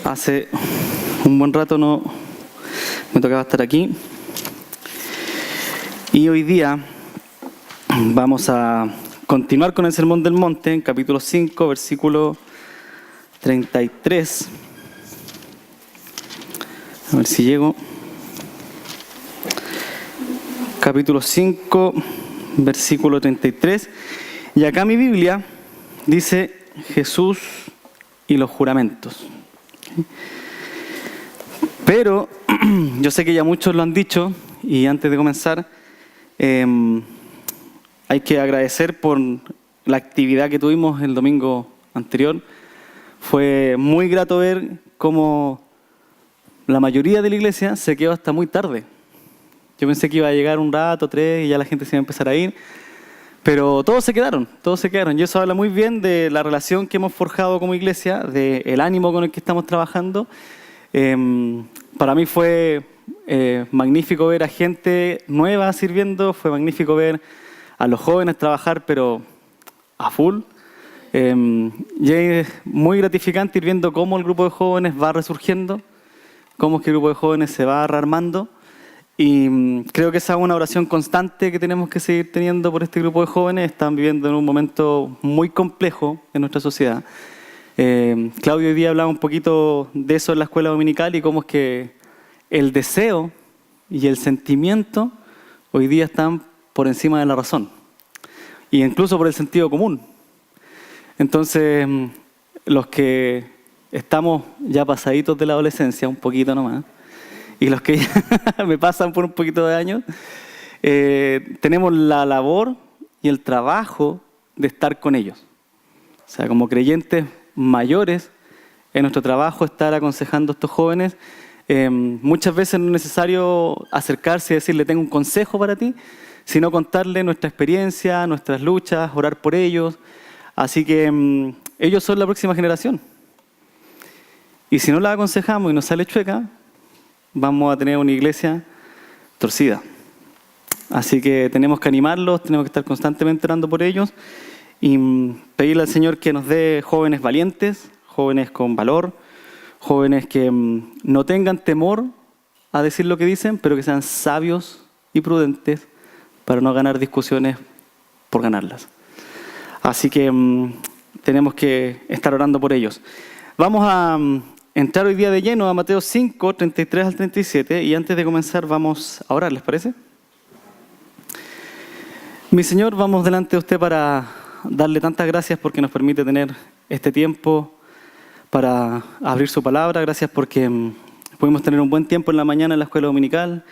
Hace un buen rato no me tocaba estar aquí. Y hoy día vamos a continuar con el Sermón del Monte, en capítulo 5, versículo 33. A ver si llego. Capítulo 5, versículo 33. Y acá mi Biblia dice Jesús y los juramentos. Pero yo sé que ya muchos lo han dicho, y antes de comenzar hay que agradecer por la actividad que tuvimos el domingo anterior. Fue muy grato ver cómo la mayoría de la iglesia se quedó hasta muy tarde. Yo pensé que iba a llegar un rato, 3, y ya la gente se iba a empezar a ir. Pero todos se quedaron. Y eso habla muy bien de la relación que hemos forjado como iglesia, del ánimo con el que estamos trabajando. Para mí fue magnífico ver a gente nueva sirviendo, fue magnífico ver a los jóvenes trabajar, pero a full. Y es muy gratificante ir viendo cómo el grupo de jóvenes va resurgiendo, cómo es que el grupo de jóvenes se va rearmando. Y creo que esa es una oración constante que tenemos que seguir teniendo por este grupo de jóvenes. Están viviendo en un momento muy complejo en nuestra sociedad. Claudio hoy día hablaba un poquito de eso en la escuela dominical y cómo es que el deseo y el sentimiento hoy día están por encima de la razón. Y incluso por el sentido común. Entonces, los que estamos ya pasaditos de la adolescencia, un poquito nomás, y los que ya me pasan por un poquito de años, tenemos la labor y el trabajo de estar con ellos. O sea, como creyentes mayores, en nuestro trabajo estar aconsejando a estos jóvenes. Muchas veces no es necesario acercarse y decirle, tengo un consejo para ti, sino contarle nuestra experiencia, nuestras luchas, orar por ellos. Así que ellos son la próxima generación. Y si no la aconsejamos y nos sale chueca, vamos a tener una iglesia torcida. Así que tenemos que animarlos, tenemos que estar constantemente orando por ellos y pedirle al Señor que nos dé jóvenes valientes, jóvenes con valor, jóvenes que no tengan temor a decir lo que dicen, pero que sean sabios y prudentes para no ganar discusiones por ganarlas. Así que tenemos que estar orando por ellos. Vamos a entrar hoy día de lleno a Mateo 5, 33 al 37, y antes de comenzar vamos a orar, ¿les parece? Mi Señor, vamos delante de usted para darle tantas gracias porque nos permite tener este tiempo para abrir su palabra. Gracias porque pudimos tener un buen tiempo en la mañana en la escuela dominical.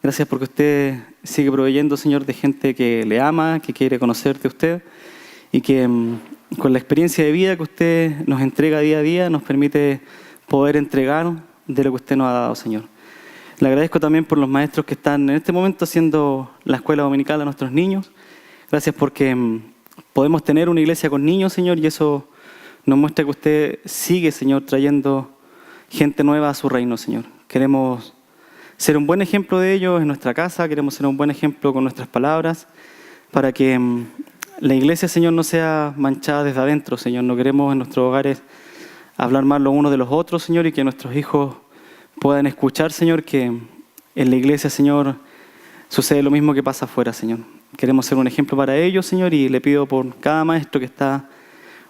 Gracias porque usted sigue proveyendo, Señor, de gente que le ama, que quiere conocerte a usted y que con la experiencia de vida que usted nos entrega día a día nos permite poder entregar de lo que usted nos ha dado, Señor. Le agradezco también por los maestros que están en este momento haciendo la escuela dominical a nuestros niños. Gracias porque podemos tener una iglesia con niños, Señor, y eso nos muestra que usted sigue, Señor, trayendo gente nueva a su reino, Señor. Queremos ser un buen ejemplo de ellos en nuestra casa, queremos ser un buen ejemplo con nuestras palabras, para que la iglesia, Señor, no sea manchada desde adentro, Señor. No queremos en nuestros hogares hablar mal los unos de los otros, Señor, y que nuestros hijos puedan escuchar, Señor, que en la iglesia, Señor, sucede lo mismo que pasa afuera, Señor. Queremos ser un ejemplo para ellos, Señor, y le pido por cada maestro que está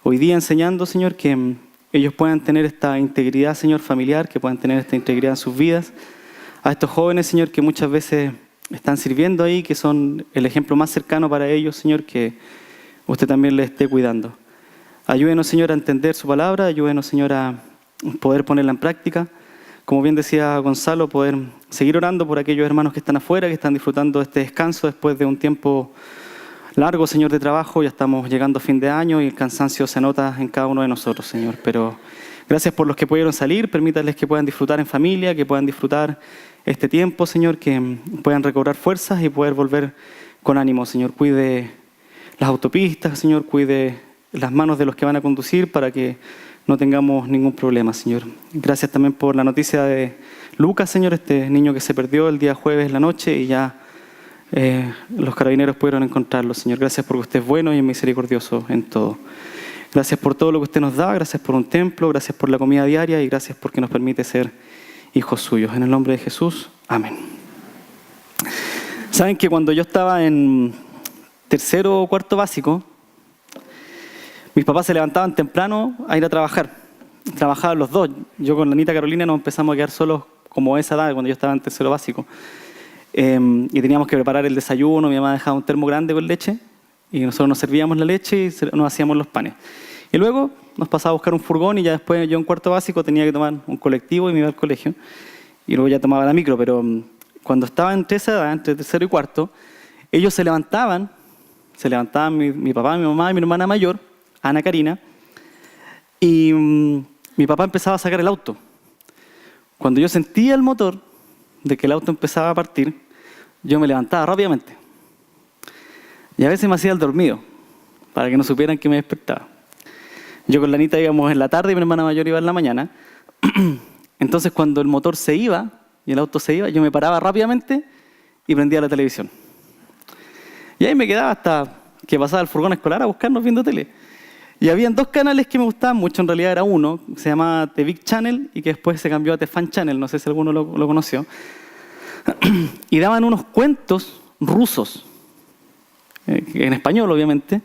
hoy día enseñando, Señor, que ellos puedan tener esta integridad, Señor, familiar, que puedan tener esta integridad en sus vidas. A estos jóvenes, Señor, que muchas veces están sirviendo ahí, que son el ejemplo más cercano para ellos, Señor, que usted también les esté cuidando. Ayúdenos, Señor, a entender su palabra, ayúdenos, Señor, a poder ponerla en práctica. Como bien decía Gonzalo, poder seguir orando por aquellos hermanos que están afuera, que están disfrutando de este descanso después de un tiempo largo, Señor, de trabajo. Ya estamos llegando a fin de año y el cansancio se nota en cada uno de nosotros, Señor. Pero gracias por los que pudieron salir, permítanles que puedan disfrutar en familia, que puedan disfrutar este tiempo, Señor, que puedan recobrar fuerzas y poder volver con ánimo, Señor. Cuide las autopistas, Señor, cuide las manos de los que van a conducir para que no tengamos ningún problema, Señor. Gracias también por la noticia de Lucas, Señor, este niño que se perdió el día jueves en la noche y ya los carabineros pudieron encontrarlo, Señor. Gracias porque usted es bueno y misericordioso en todo. Gracias por todo lo que usted nos da, gracias por un templo, gracias por la comida diaria y gracias porque nos permite ser hijos suyos. En el nombre de Jesús, amén. Saben que cuando yo estaba en tercero o cuarto básico, mis papás se levantaban temprano a ir a trabajar. Trabajaban los dos. Yo con la Anita Carolina nos empezamos a quedar solos como esa edad, cuando yo estaba en tercero básico. Y teníamos que preparar el desayuno, mi mamá dejaba un termo grande con leche y nosotros nos servíamos la leche y nos hacíamos los panes. Y luego nos pasaba a buscar un furgón y ya después yo en cuarto básico tenía que tomar un colectivo y me iba al colegio. Y luego ya tomaba la micro, pero cuando estaba entre esa edad, entre tercero y cuarto, ellos se levantaban mi papá, mi mamá y mi hermana mayor, Ana Karina, y mi papá empezaba a sacar el auto. Cuando yo sentía el motor de que el auto empezaba a partir, yo me levantaba rápidamente. Y a veces me hacía el dormido, para que no supieran que me despertaba. Yo con la Anita íbamos en la tarde y mi hermana mayor iba en la mañana. Entonces cuando el motor se iba y el auto se iba, yo me paraba rápidamente y prendía la televisión. Y ahí me quedaba hasta que pasaba el furgón escolar a buscarnos viendo tele. Y habían dos canales que me gustaban mucho, en realidad era uno, que se llamaba The Big Channel y que después se cambió a The Fan Channel, no sé si alguno lo conoció. Y daban unos cuentos rusos, en español obviamente,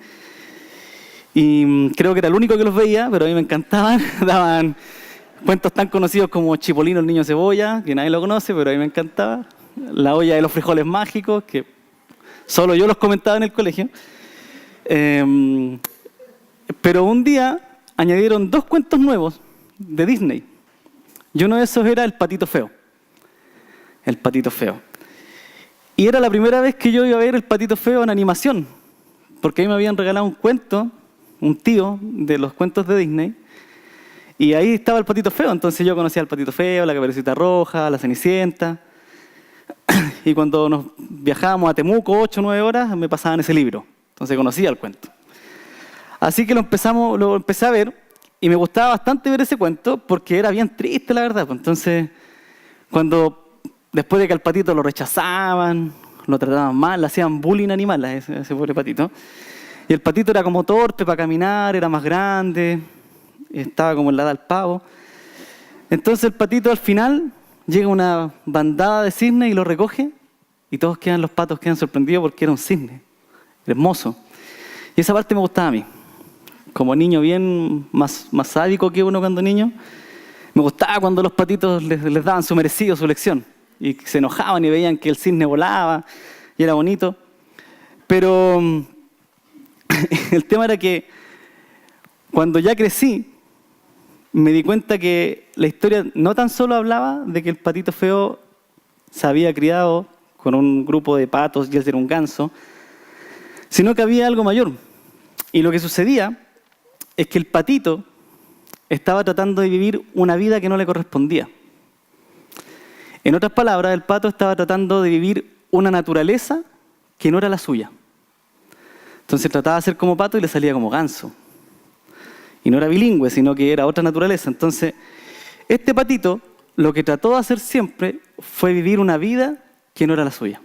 y creo que era el único que los veía, pero a mí me encantaban. Daban cuentos tan conocidos como Chipolino el niño cebolla, que nadie lo conoce, pero a mí me encantaba. La olla de los frijoles mágicos, que solo yo los comentaba en el colegio. Pero un día añadieron dos cuentos nuevos de Disney. Y uno de esos era El Patito Feo. El Patito Feo. Y era la primera vez que yo iba a ver El Patito Feo en animación, porque a mí me habían regalado un cuento, un tío de los cuentos de Disney, y ahí estaba El Patito Feo. Entonces yo conocía al Patito Feo, la Caperucita Roja, la Cenicienta, y cuando nos viajábamos a Temuco 8 o 9 horas me pasaban ese libro, entonces conocía el cuento. Así que lo empecé a ver y me gustaba bastante ver ese cuento porque era bien triste, la verdad. Entonces, después de que al patito lo rechazaban, lo trataban mal, le hacían bullying animal a ese pobre patito. Y el patito era como torpe para caminar, era más grande, estaba como en la edad del pavo. Entonces el patito al final llega una bandada de cisnes y lo recoge y los patos quedan sorprendidos porque era un cisne, hermoso. Y esa parte me gustaba a mí. Como niño bien más sádico que uno cuando niño, me gustaba cuando los patitos les daban su merecido, su lección. Y se enojaban y veían que el cisne volaba y era bonito. Pero el tema era que cuando ya crecí, me di cuenta que la historia no tan solo hablaba de que el patito feo se había criado con un grupo de patos y él era un ganso, sino que había algo mayor. Y lo que sucedía es que el patito estaba tratando de vivir una vida que no le correspondía. En otras palabras, el pato estaba tratando de vivir una naturaleza que no era la suya. Entonces trataba de ser como pato y le salía como ganso. Y no era bilingüe, sino que era otra naturaleza. Entonces, este patito lo que trató de hacer siempre fue vivir una vida que no era la suya.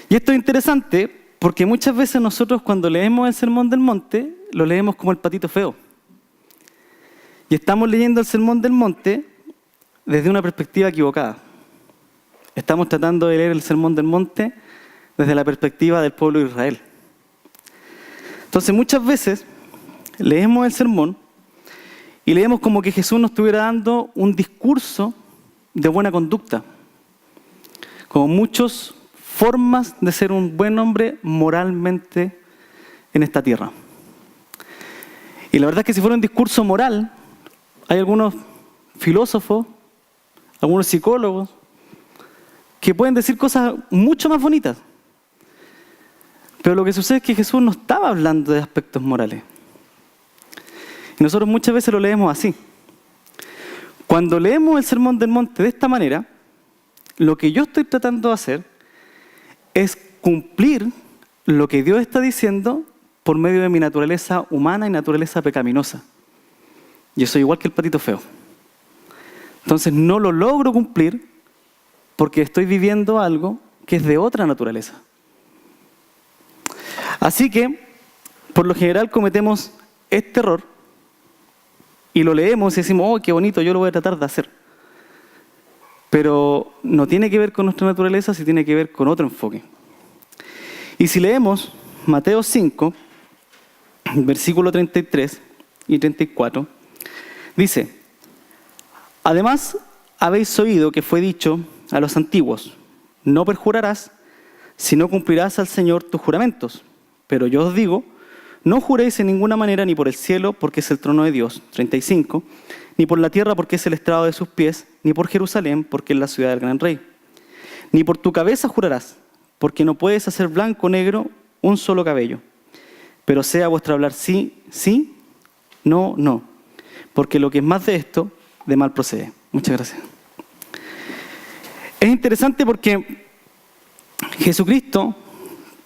Y esto es interesante porque muchas veces nosotros cuando leemos el Sermón del Monte, lo leemos como el patito feo. Y estamos leyendo el Sermón del Monte desde una perspectiva equivocada. Estamos tratando de leer el Sermón del Monte desde la perspectiva del pueblo de Israel. Entonces muchas veces leemos el sermón y leemos como que Jesús nos estuviera dando un discurso de buena conducta, como muchas formas de ser un buen hombre moralmente en esta tierra. Y la verdad es que si fuera un discurso moral, hay algunos filósofos, algunos psicólogos, que pueden decir cosas mucho más bonitas. Pero lo que sucede es que Jesús no estaba hablando de aspectos morales. Y nosotros muchas veces lo leemos así. Cuando leemos el Sermón del Monte de esta manera, lo que yo estoy tratando de hacer es cumplir lo que Dios está diciendo por medio de mi naturaleza humana y naturaleza pecaminosa. Yo soy igual que el patito feo. Entonces no lo logro cumplir porque estoy viviendo algo que es de otra naturaleza. Así que, por lo general, cometemos es terror y lo leemos y decimos, oh, qué bonito, yo lo voy a tratar de hacer. Pero no tiene que ver con nuestra naturaleza, sí tiene que ver con otro enfoque. Y si leemos Mateo 5, versículo 33 y 34, dice, además habéis oído que fue dicho a los antiguos, no perjurarás, si no cumplirás al Señor tus juramentos. Pero yo os digo, no juréis en ninguna manera, ni por el cielo, porque es el trono de Dios, 35, ni por la tierra, porque es el estrado de sus pies, ni por Jerusalén, porque es la ciudad del gran rey. Ni por tu cabeza jurarás, porque no puedes hacer blanco o negro un solo cabello. Pero sea vuestro hablar sí, sí, no, no. Porque lo que es más de esto, de mal procede. Muchas gracias. Es interesante porque Jesucristo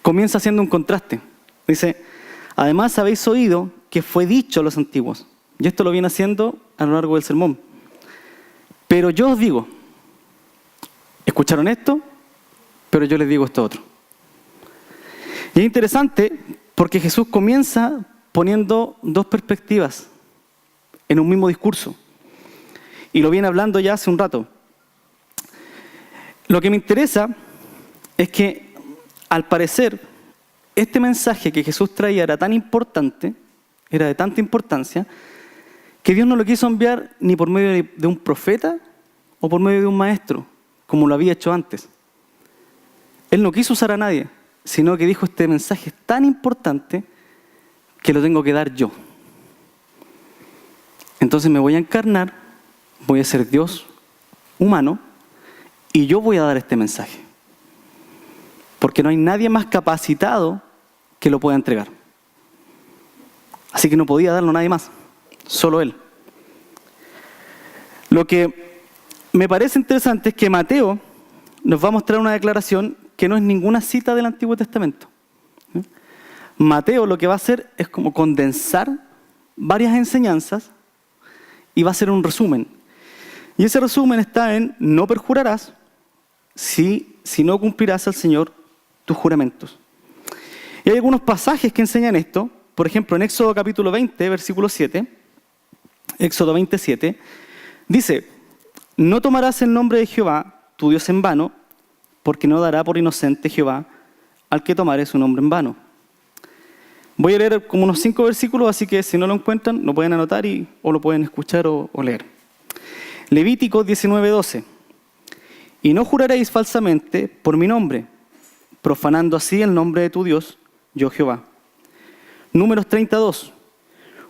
comienza haciendo un contraste. Dice, además habéis oído que fue dicho a los antiguos. Y esto lo viene haciendo a lo largo del sermón. Pero yo os digo, ¿escucharon esto? Pero yo les digo esto otro. Y es interesante porque Jesús comienza poniendo dos perspectivas en un mismo discurso. Y lo viene hablando ya hace un rato. Lo que me interesa es que, al parecer, este mensaje que Jesús traía era tan importante, era de tanta importancia, que Dios no lo quiso enviar ni por medio de un profeta o por medio de un maestro, como lo había hecho antes. Él no quiso usar a nadie, sino que dijo, este mensaje es tan importante que lo tengo que dar yo. Entonces me voy a encarnar, voy a ser Dios humano y yo voy a dar este mensaje. Porque no hay nadie más capacitado que lo pueda entregar. Así que no podía darlo nadie más, solo Él. Lo que me parece interesante es que Mateo nos va a mostrar una declaración que no es ninguna cita del Antiguo Testamento. Mateo lo que va a hacer es como condensar varias enseñanzas y va a hacer un resumen. Y ese resumen está en, no perjurarás si no cumplirás al Señor tus juramentos. Y hay algunos pasajes que enseñan esto. Por ejemplo, en Éxodo capítulo 20, versículo 7, Éxodo 27, dice, no tomarás el nombre de Jehová, tu Dios, en vano, porque no dará por inocente Jehová al que tomare su nombre en vano. Voy a leer como unos 5 versículos, así que si no lo encuentran, lo pueden anotar o lo pueden escuchar o leer. Levítico 19:12. Y no juraréis falsamente por mi nombre, profanando así el nombre de tu Dios, yo Jehová. Números 32.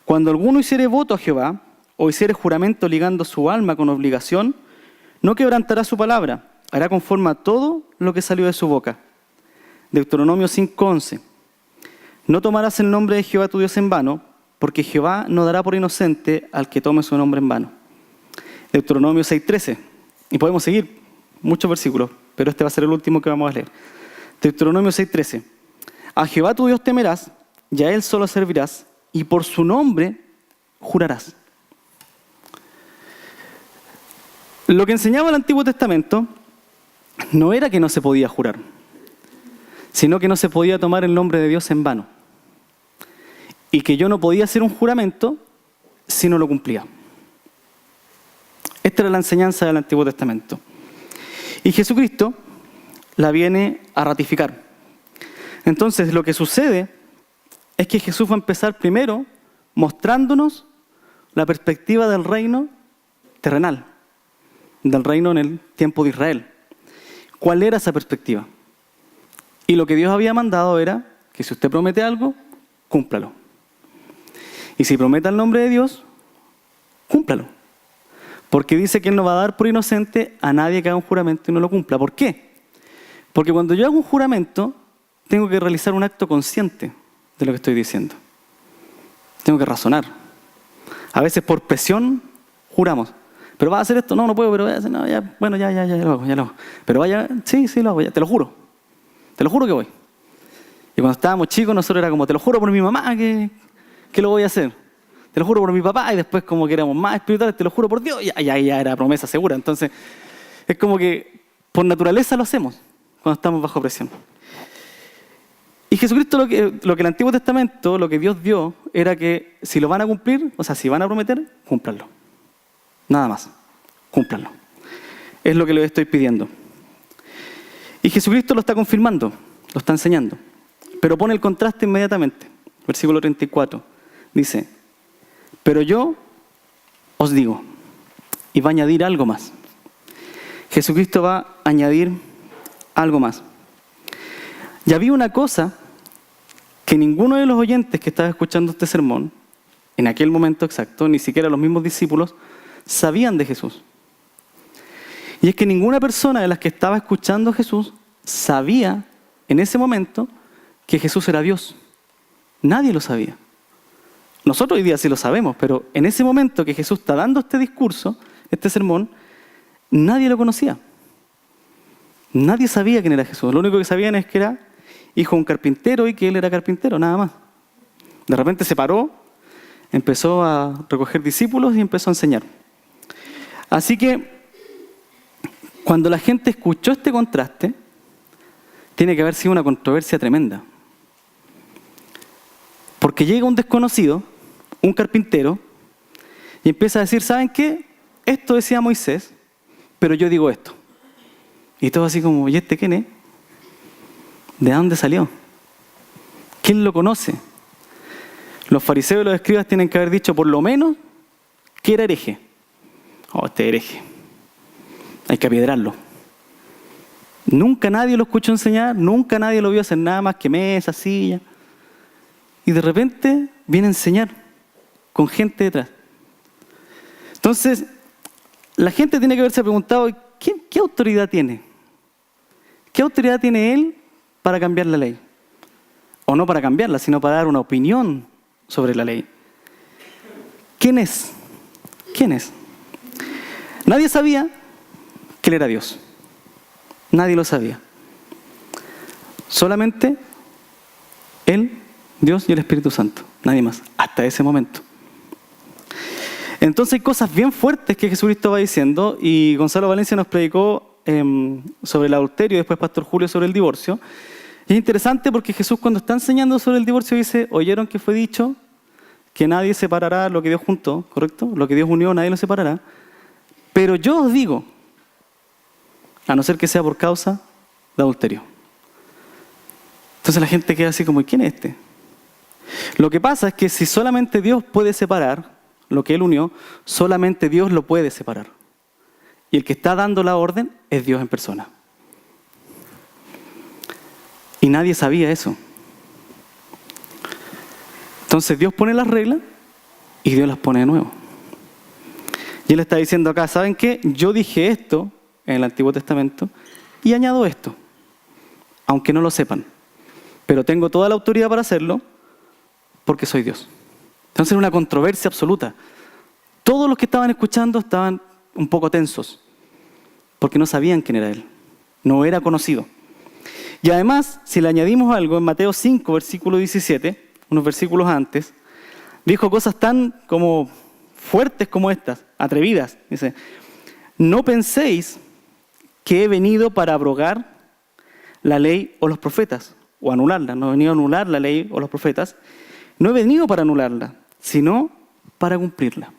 Cuando alguno hiciere voto a Jehová, o hiciere juramento ligando su alma con obligación, no quebrantará su palabra, hará conforme a todo lo que salió de su boca. Deuteronomio 5:11. No tomarás el nombre de Jehová tu Dios en vano, porque Jehová no dará por inocente al que tome su nombre en vano. Deuteronomio 6:13. Y podemos seguir muchos versículos, pero este va a ser el último que vamos a leer. Deuteronomio 6:13. A Jehová tu Dios temerás, y a Él solo servirás, y por su nombre jurarás. Lo que enseñaba el Antiguo Testamento no era que no se podía jurar, sino que no se podía tomar el nombre de Dios en vano. Y que yo no podía hacer un juramento si no lo cumplía. Esta era la enseñanza del Antiguo Testamento. Y Jesucristo la viene a ratificar. Entonces, lo que sucede es que Jesús va a empezar primero mostrándonos la perspectiva del reino terrenal, del reino en el tiempo de Israel. ¿Cuál era esa perspectiva? Y lo que Dios había mandado era que si usted promete algo, cúmplalo. Y si promete el nombre de Dios, cúmplalo. Porque dice que Él no va a dar por inocente a nadie que haga un juramento y no lo cumpla. ¿Por qué? Porque cuando yo hago un juramento, tengo que realizar un acto consciente de lo que estoy diciendo. Tengo que razonar. A veces por presión juramos. ¿Pero vas a hacer esto? No, no puedo, pero no, ya, bueno, ya lo hago. Pero vaya, sí, lo hago, ya, te lo juro que voy. Y cuando estábamos chicos, nosotros era como, te lo juro por mi mamá que lo voy a hacer. Te lo juro por mi papá, y después como que éramos más espirituales, te lo juro por Dios, ya era promesa segura. Entonces, es como que por naturaleza lo hacemos cuando estamos bajo presión. Y Jesucristo lo que el Antiguo Testamento, lo que Dios dio, era que si lo van a cumplir, o sea, si van a prometer, cúmplanlo. Nada más, cúmplanlo. Es lo que les estoy pidiendo. Y Jesucristo lo está confirmando, lo está enseñando. Pero pone el contraste inmediatamente. Versículo 34. Dice, pero yo os digo, y va a añadir algo más. Jesucristo va a añadir algo más. Y había una cosa que ninguno de los oyentes que estaba escuchando este sermón, en aquel momento exacto, ni siquiera los mismos discípulos, sabían de Jesús. Y es que ninguna persona de las que estaba escuchando a Jesús sabía en ese momento que Jesús era Dios. Nadie lo sabía. Nosotros hoy día sí lo sabemos, pero en ese momento que Jesús está dando este discurso, este sermón, nadie lo conocía. Nadie sabía quién era Jesús. Lo único que sabían es que era hijo de un carpintero y que él era carpintero, nada más. De repente se paró, empezó a recoger discípulos y empezó a enseñar. Así que, cuando la gente escuchó este contraste, tiene que haber sido una controversia tremenda. Porque llega un desconocido, un carpintero, y empieza a decir, ¿saben qué? Esto decía Moisés, pero yo digo esto. Y todo así como, ¿y este quién es? ¿De dónde salió? ¿Quién lo conoce? Los fariseos y los escribas tienen que haber dicho por lo menos que era hereje. Oh, este hereje. Hay que apiedrarlo. Nunca nadie lo escuchó enseñar, nunca nadie lo vio hacer nada más que mesa, silla. Y de repente viene a enseñar con gente detrás. Entonces, la gente tiene que haberse preguntado, ¿qué autoridad tiene? ¿Qué autoridad tiene él para cambiar la ley? O no para cambiarla, sino para dar una opinión sobre la ley. ¿Quién es? ¿Quién es? Nadie sabía que él era Dios. Nadie lo sabía. Solamente él, Dios y el Espíritu Santo. Nadie más. Hasta ese momento. Entonces hay cosas bien fuertes que Jesucristo va diciendo, y Gonzalo Valencia nos predicó sobre el adulterio, y después Pastor Julio sobre el divorcio. Es interesante porque Jesús, cuando está enseñando sobre el divorcio, dice, oyeron que fue dicho que nadie separará lo que Dios juntó, ¿correcto? Lo que Dios unió, nadie lo separará. Pero yo os digo, a no ser que sea por causa de adulterio. Entonces la gente queda así como, ¿quién es este? Lo que pasa es que si solamente Dios puede separar lo que Él unió, solamente Dios lo puede separar. Y el que está dando la orden es Dios en persona. Y nadie sabía eso. Entonces Dios pone las reglas y Dios las pone de nuevo. Y Él está diciendo acá, ¿saben qué? Yo dije esto en el Antiguo Testamento y añado esto, aunque no lo sepan. Pero tengo toda la autoridad para hacerlo porque soy Dios. Entonces era una controversia absoluta. Todos los que estaban escuchando estaban un poco tensos porque no sabían quién era Él. No era conocido. Y además, si le añadimos algo, en Mateo 5, versículo 17, unos versículos antes, dijo cosas tan como fuertes como estas, atrevidas. Dice, no penséis que he venido para abrogar la ley o los profetas, o anularla. No he venido a anular la ley o los profetas. No he venido para anularla, sino para cumplirla.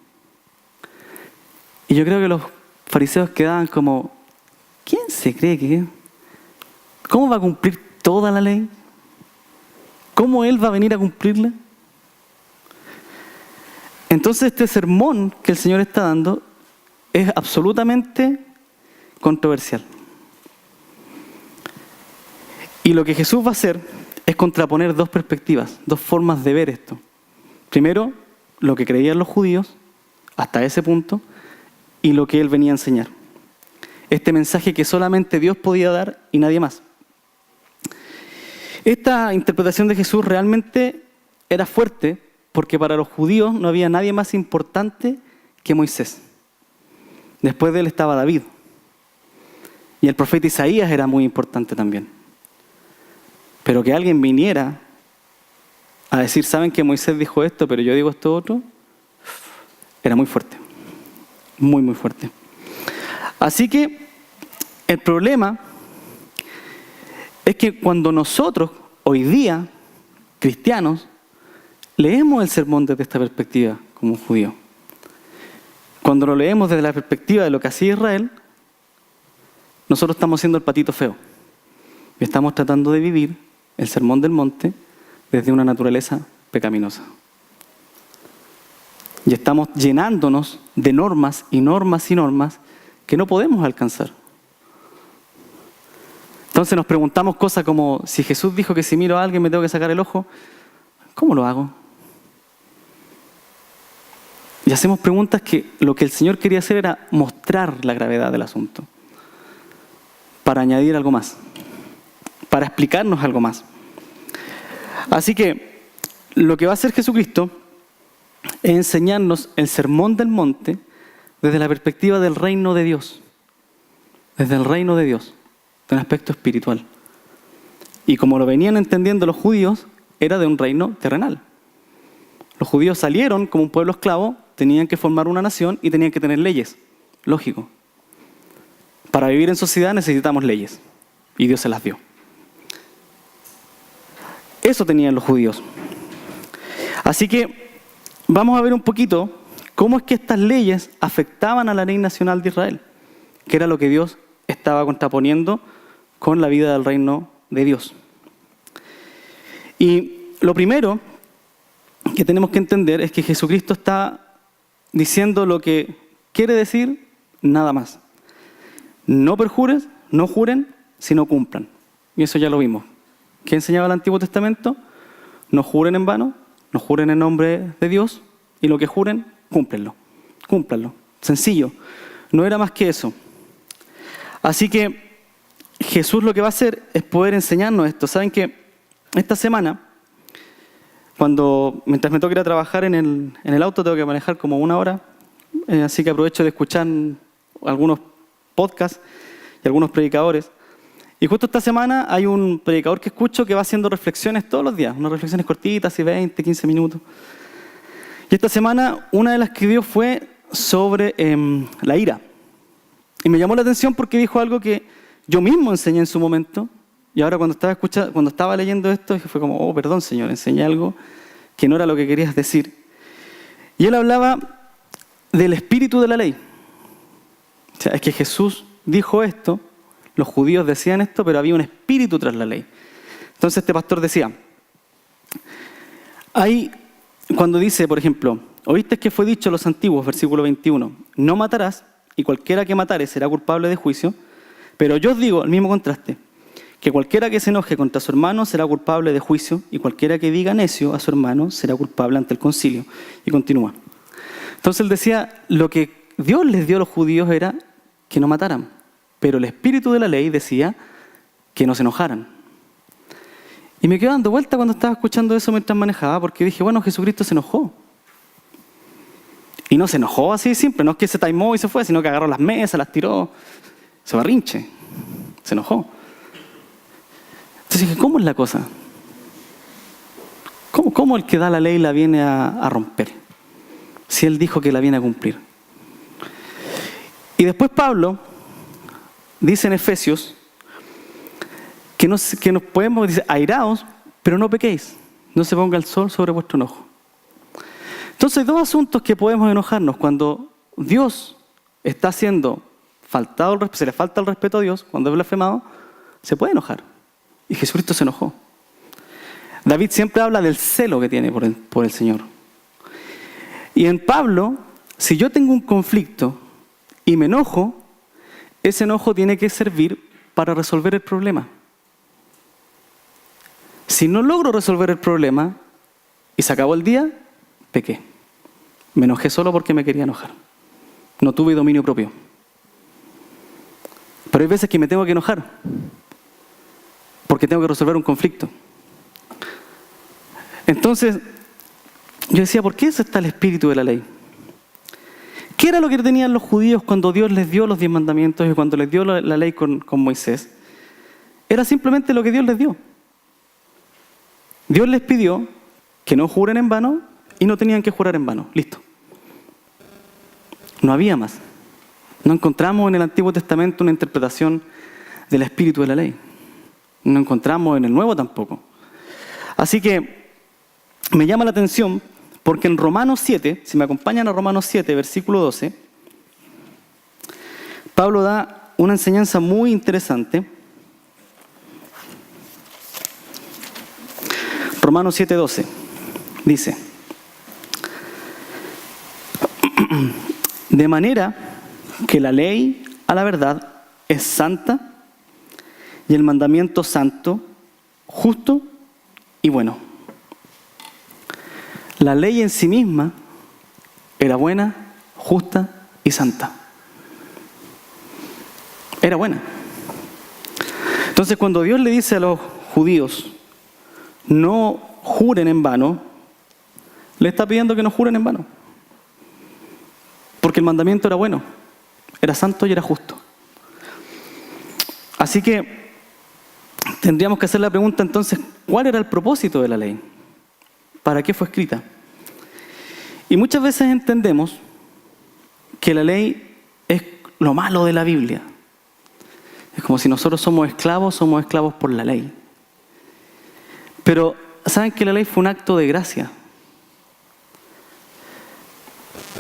Y yo creo que los fariseos quedaban como, ¿quién se cree que es? ¿Cómo va a cumplir toda la ley? ¿Cómo Él va a venir a cumplirla? Entonces este sermón que el Señor está dando es absolutamente controversial. Y lo que Jesús va a hacer es contraponer dos perspectivas, dos formas de ver esto. Primero, lo que creían los judíos, hasta ese punto, y lo que Él venía a enseñar. Este mensaje que solamente Dios podía dar y nadie más. Esta interpretación de Jesús realmente era fuerte porque para los judíos no había nadie más importante que Moisés. Después de él estaba David. Y el profeta Isaías era muy importante también. Pero que alguien viniera a decir, ¿saben que Moisés dijo esto, pero yo digo esto otro? Era muy fuerte. Muy, muy fuerte. Así que el problema es que cuando nosotros hoy día, cristianos, leemos el sermón desde esta perspectiva como judío. Cuando lo leemos desde la perspectiva de lo que hacía Israel, nosotros estamos siendo el patito feo. Y estamos tratando de vivir el sermón del monte desde una naturaleza pecaminosa. Y estamos llenándonos de normas y normas y normas que no podemos alcanzar. Entonces nos preguntamos cosas como, si Jesús dijo que si miro a alguien me tengo que sacar el ojo, ¿cómo lo hago? Y hacemos preguntas que lo que el Señor quería hacer era mostrar la gravedad del asunto, para añadir algo más, para explicarnos algo más. Así que lo que va a hacer Jesucristo es enseñarnos el sermón del monte desde la perspectiva del reino de Dios, desde el reino de Dios, de un aspecto espiritual. Y como lo venían entendiendo los judíos, era de un reino terrenal. Los judíos salieron como un pueblo esclavo, tenían que formar una nación y tenían que tener leyes. Lógico. Para vivir en sociedad necesitamos leyes. Y Dios se las dio. Eso tenían los judíos. Así que vamos a ver un poquito cómo es que estas leyes afectaban a la ley nacional de Israel, que era lo que Dios estaba contraponiendo con la vida del reino de Dios. Y lo primero que tenemos que entender es que Jesucristo está diciendo lo que quiere decir, nada más. No perjures, no juren, sino cumplan. Y eso ya lo vimos. ¿Qué enseñaba el Antiguo Testamento? No juren en vano, no juren en nombre de Dios, y lo que juren, cúmplenlo. Cúmplanlo. Sencillo. No era más que eso. Así que Jesús lo que va a hacer es poder enseñarnos esto. ¿Saben qué? Esta semana, mientras me toque ir a trabajar en el auto, tengo que manejar como 1 hora, así que aprovecho de escuchar algunos podcasts y algunos predicadores. Y justo esta semana hay un predicador que escucho que va haciendo reflexiones todos los días, unas reflexiones cortitas, así 20, 15 minutos. Y esta semana una de las que dio fue sobre la ira. Y me llamó la atención porque dijo algo que yo mismo enseñé en su momento. Y ahora cuando estaba leyendo esto, fue como, oh, perdón, Señor, enseñé algo que no era lo que querías decir. Y él hablaba del espíritu de la ley. O sea, es que Jesús dijo esto, los judíos decían esto, pero había un espíritu tras la ley. Entonces este pastor decía, cuando dice, por ejemplo, oíste que fue dicho a los antiguos, versículo 21, no matarás, y cualquiera que matare será culpable de juicio, pero yo os digo, el mismo contraste, que cualquiera que se enoje contra su hermano será culpable de juicio, y cualquiera que diga necio a su hermano será culpable ante el concilio. Y continúa. Entonces él decía, lo que Dios les dio a los judíos era que no mataran, pero el espíritu de la ley decía que no se enojaran. Y me quedé dando vuelta cuando estaba escuchando eso mientras manejaba, porque dije, bueno, Jesucristo se enojó. Y no se enojó así de simple, no es que se taimó y se fue, sino que agarró las mesas, las tiró, se berrinche, se enojó. Entonces dije, ¿cómo es la cosa? ¿Cómo el que da la ley la viene a romper? Si él dijo que la viene a cumplir. Y después Pablo dice en Efesios que nos podemos, dice, airaos, pero no pequéis, no se ponga el sol sobre vuestro enojo. Entonces hay 2 asuntos que podemos enojarnos. Cuando Dios está siendo se le falta el respeto a Dios, cuando es blasfemado, se puede enojar. Y Jesucristo se enojó. David siempre habla del celo que tiene por el Señor. Y en Pablo, si yo tengo un conflicto y me enojo, ese enojo tiene que servir para resolver el problema. Si no logro resolver el problema y se acabó el día, pequé. Me enojé solo porque me quería enojar. No tuve dominio propio. Pero hay veces que me tengo que enojar porque tengo que resolver un conflicto. Entonces, yo decía, ¿por qué ese está el espíritu de la ley? ¿Qué era lo que tenían los judíos cuando Dios les dio los 10 mandamientos y cuando les dio la ley con Moisés? Era simplemente lo que Dios les dio. Dios les pidió que no juren en vano y no tenían que jurar en vano. Listo. No había más. No encontramos en el Antiguo Testamento una interpretación del espíritu de la ley. No encontramos en el Nuevo tampoco. Así que me llama la atención porque en Romanos 7, si me acompañan a Romanos 7, versículo 12, Pablo da una enseñanza muy interesante. Romanos 7, 12 dice: de manera que la ley a la verdad es santa y el mandamiento santo, justo y bueno. La ley en sí misma era buena, justa y santa. Era buena. Entonces, cuando Dios le dice a los judíos, no juren en vano, le está pidiendo que no juren en vano. Porque el mandamiento era bueno, era santo y era justo. Así que tendríamos que hacer la pregunta entonces, ¿cuál era el propósito de la ley? ¿Para qué fue escrita? Y muchas veces entendemos que la ley es lo malo de la Biblia. Es como si nosotros somos esclavos por la ley. Pero, ¿saben que la ley fue un acto de gracia?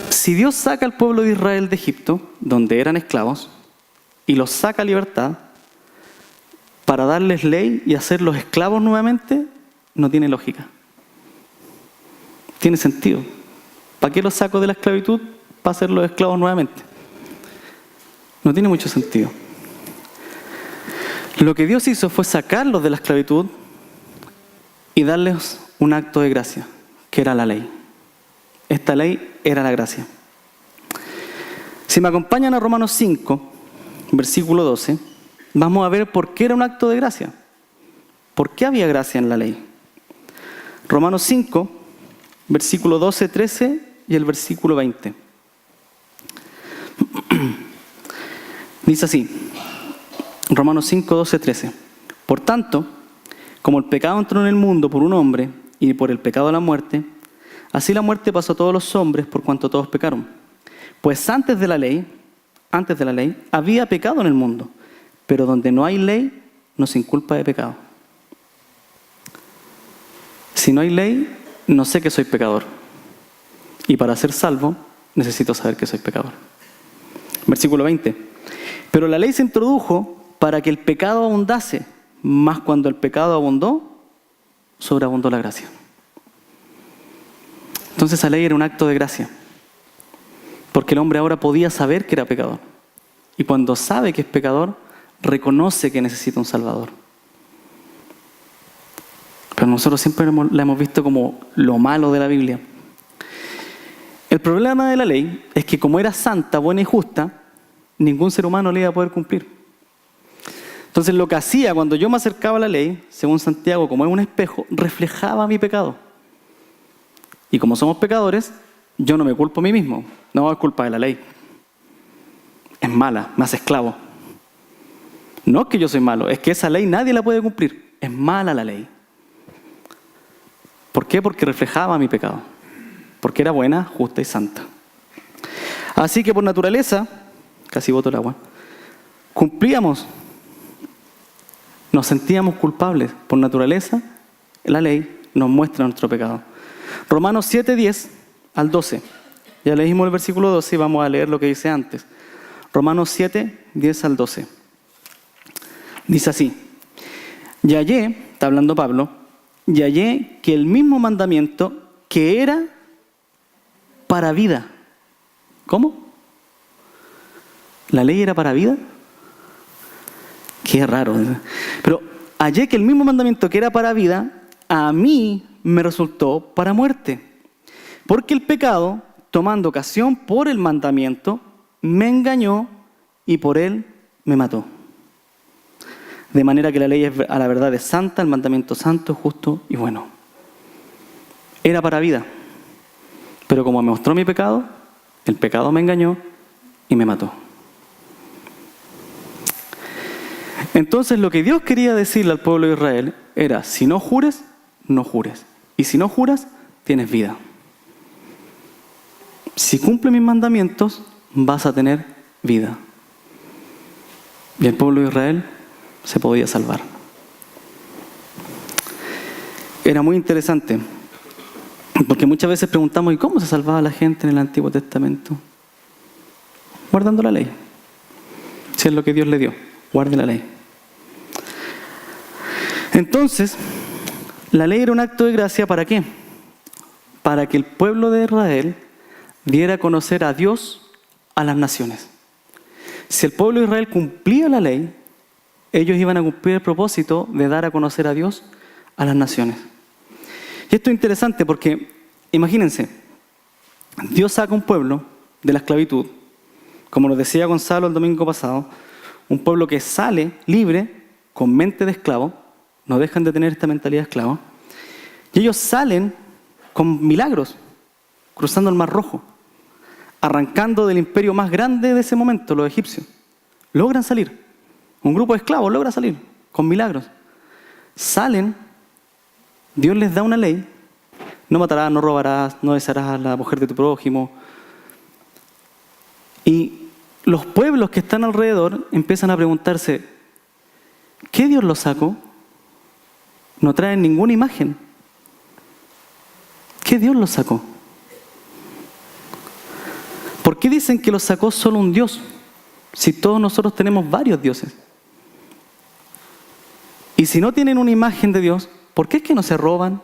Si Dios saca al pueblo de Israel de Egipto, donde eran esclavos, y los saca a libertad, para darles ley y hacerlos esclavos nuevamente, no tiene lógica. Tiene sentido. ¿Para qué los saco de la esclavitud? Para hacerlos esclavos nuevamente. No tiene mucho sentido. Lo que Dios hizo fue sacarlos de la esclavitud y darles un acto de gracia, que era la ley. Esta ley era la gracia. Si me acompañan a Romanos 5, versículo 12, vamos a ver por qué era un acto de gracia. ¿Por qué había gracia en la ley? Romanos 5, versículo 12, 13 y el versículo 20. Dice así, Romanos 5, 12, 13. Por tanto, como el pecado entró en el mundo por un hombre y por el pecado la muerte, así la muerte pasó a todos los hombres por cuanto todos pecaron. Pues antes de la ley, había pecado en el mundo, pero donde no hay ley, no se inculpa de pecado. Si no hay ley, no sé que soy pecador. Y para ser salvo, necesito saber que soy pecador. Versículo 20. Pero la ley se introdujo para que el pecado abundase, mas cuando el pecado abundó, sobreabundó la gracia. Entonces esa ley era un acto de gracia, porque el hombre ahora podía saber que era pecador. Y cuando sabe que es pecador, reconoce que necesita un Salvador. Pero nosotros siempre la hemos visto como lo malo de la Biblia. El problema de la ley es que como era santa, buena y justa, ningún ser humano le iba a poder cumplir. Entonces lo que hacía cuando yo me acercaba a la ley, según Santiago, como es un espejo, reflejaba mi pecado. Y como somos pecadores, yo no me culpo a mí mismo. No es culpa de la ley. Es mala, me hace esclavo. No es que yo soy malo, es que esa ley nadie la puede cumplir. Es mala la ley. ¿Por qué? Porque reflejaba mi pecado. Porque era buena, justa y santa. Así que por naturaleza, casi boto el agua, cumplíamos. Nos sentíamos culpables. Por naturaleza, la ley nos muestra nuestro pecado. Romanos 7, 10 al 12. Ya leímos el versículo 12 y vamos a leer lo que dice antes. Romanos 7, 10 al 12. Dice así. Y hallé, está hablando Pablo, y hallé que el mismo mandamiento que era para vida. ¿Cómo? ¿La ley era para vida? Qué raro. Pero hallé que el mismo mandamiento que era para vida, a mí me resultó para muerte. Porque el pecado, tomando ocasión por el mandamiento, me engañó y por él me mató. De manera que la ley a la verdad es santa, el mandamiento santo, justo y bueno. Era para vida. Pero como me mostró mi pecado, el pecado me engañó y me mató. Entonces lo que Dios quería decirle al pueblo de Israel era, si no jures, no jures. Y si no juras, tienes vida. Si cumples mis mandamientos, vas a tener vida. Y el pueblo de Israel se podía salvar. era muy interesante, porque muchas veces preguntamos, ¿y cómo se salvaba la gente en el Antiguo Testamento? Guardando la ley. Si es lo que Dios le dio, guarde la ley. Entonces, la ley era un acto de gracia, ¿para qué? Para que el pueblo de Israel diera a conocer a Dios a las naciones. Si el pueblo de Israel cumplía la ley, ellos iban a cumplir el propósito de dar a conocer a Dios a las naciones. Y esto es interesante porque, imagínense, Dios saca un pueblo de la esclavitud, como nos decía Gonzalo el domingo pasado, un pueblo que sale libre, con mente de esclavo, no dejan de tener esta mentalidad de esclavo, y ellos salen con milagros, cruzando el Mar Rojo, arrancando del imperio más grande de ese momento, los egipcios. Logran salir. Un grupo de esclavos logra salir con milagros. Salen, Dios les da una ley: no matarás, no robarás, no besarás a la mujer de tu prójimo. Y los pueblos que están alrededor empiezan a preguntarse, ¿qué Dios los sacó? No traen ninguna imagen. ¿Qué Dios los sacó? ¿Por qué dicen que los sacó solo un Dios? Si todos nosotros tenemos varios dioses. Y si no tienen una imagen de Dios, ¿por qué es que no se roban?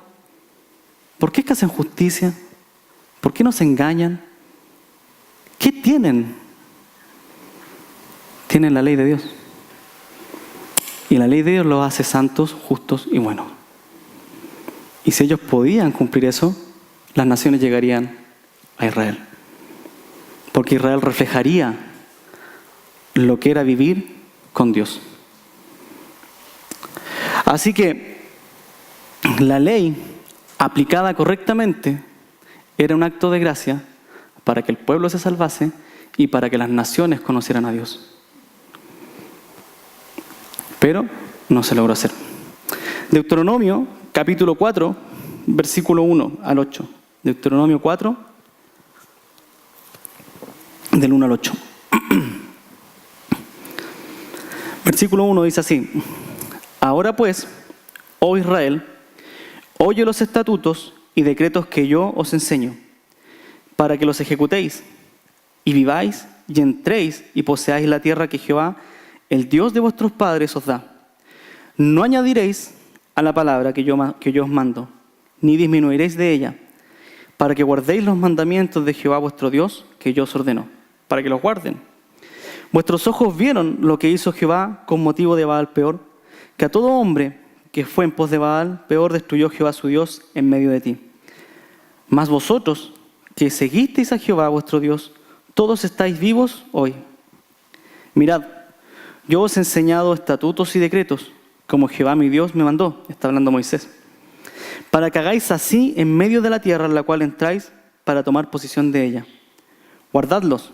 ¿Por qué es que hacen justicia? ¿Por qué no se engañan? ¿Qué tienen? Tienen la ley de Dios. Y la ley de Dios los hace santos, justos y buenos. Y si ellos podían cumplir eso, las naciones llegarían a Israel. Porque Israel reflejaría lo que era vivir con Dios. Así que la ley aplicada correctamente era un acto de gracia para que el pueblo se salvase y para que las naciones conocieran a Dios. Pero no se logró hacer. Deuteronomio capítulo 4, versículo 1 al 8. Deuteronomio 4, del 1 al 8. Versículo 1 dice así: Ahora pues, oh Israel, oye los estatutos y decretos que yo os enseño, para que los ejecutéis, y viváis, y entréis, y poseáis la tierra que Jehová, el Dios de vuestros padres, os da. No añadiréis a la palabra que yo os mando, ni disminuiréis de ella, para que guardéis los mandamientos de Jehová vuestro Dios, que yo os ordeno, para que los guarden. Vuestros ojos vieron lo que hizo Jehová con motivo de Baal Peor, que a todo hombre que fue en pos de Baal Peor destruyó Jehová su Dios en medio de ti. Mas vosotros, que seguisteis a Jehová vuestro Dios, todos estáis vivos hoy. Mirad, yo os he enseñado estatutos y decretos, como Jehová mi Dios me mandó, está hablando Moisés, para que hagáis así en medio de la tierra en la cual entráis, para tomar posesión de ella. Guardadlos,